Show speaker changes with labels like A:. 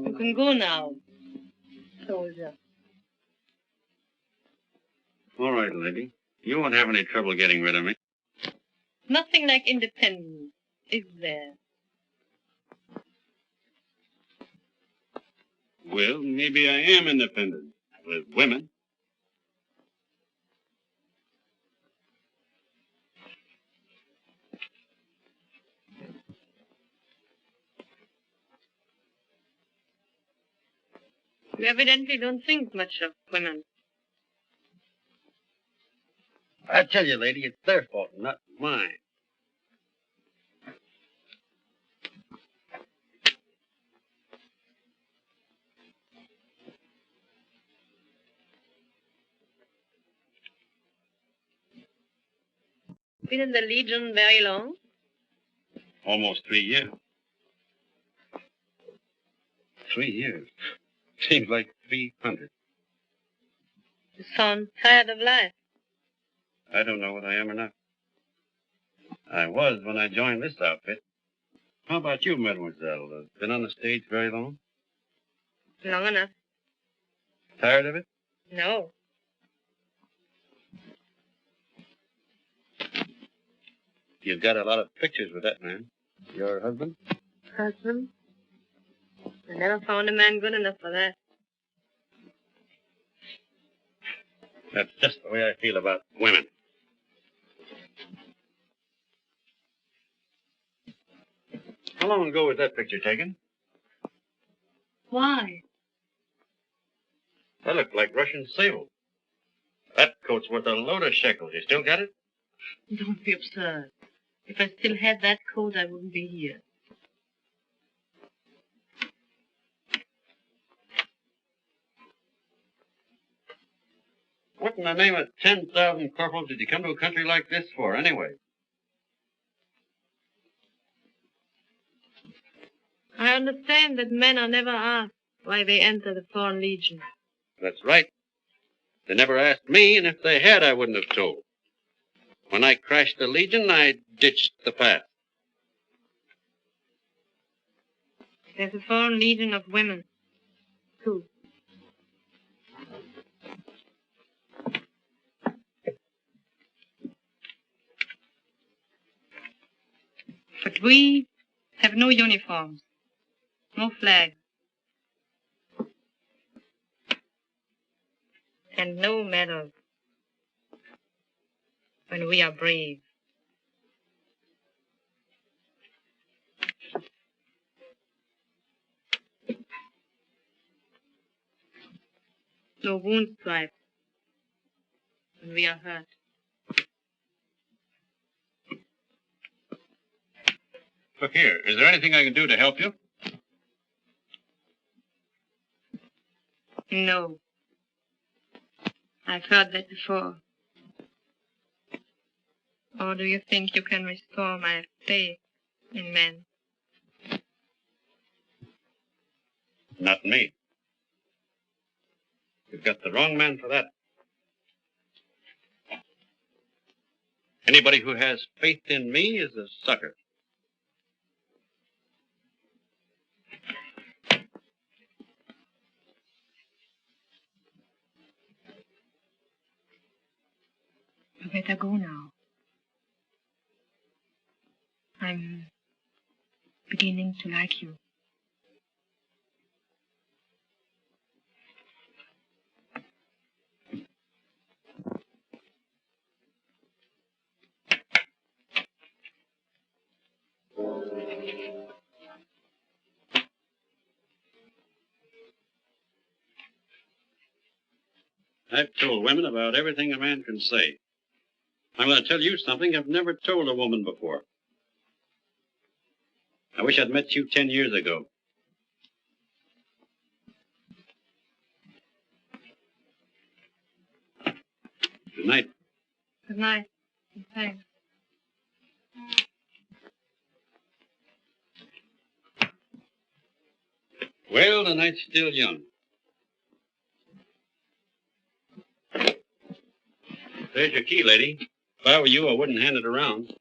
A: You can go now, soldier.
B: All right, lady. You won't have any trouble getting rid of me.
A: Nothing like independence, is there?
B: Well, maybe I am independent. With women.
A: You evidently don't think much of women.
B: I tell you, lady, it's their fault, not mine.
A: Been in the Legion very long?
B: Almost 3 years. 3 years? Seems like 300.
A: You sound tired of life.
B: I don't know whether I am or not. I was when I joined this outfit. How about you, mademoiselle? Been on the stage very long?
A: Long enough.
B: Tired of it?
A: No.
B: You've got a lot of pictures with that man. Your husband?
A: Husband? I never found a man good enough for that.
B: That's just the way I feel about women. How long ago was that picture taken?
A: Why?
B: That looked like Russian sable. That coat's worth a load of shekels. You still got it?
A: Don't be absurd. If I still had that coat, I wouldn't be here.
B: What in the name of 10,000 corporals did you come to a country like this for, anyway?
A: I understand that men are never asked why they enter the Foreign Legion.
B: That's right. They never asked me, and if they had, I wouldn't have told. When I crashed the Legion, I ditched the past.
A: There's a Foreign Legion of women, too. But we have no uniforms, no flags, and no medals when we are brave. No wound stripes when we are hurt.
B: Look here, is there anything I can do to help you?
A: No. I've heard that before. Or do you think you can restore my faith in men?
B: Not me. You've got the wrong man for that. Anybody who has faith in me is a sucker.
A: You better go now. I'm beginning to like you.
B: I've told women about everything a man can say. I'm going to tell you something I've never told a woman before. I wish I'd met you 10 years ago. Good night.
A: Good night. And thanks.
B: Well, the night's still young. There's your key, lady. If I were you, I wouldn't hand it around.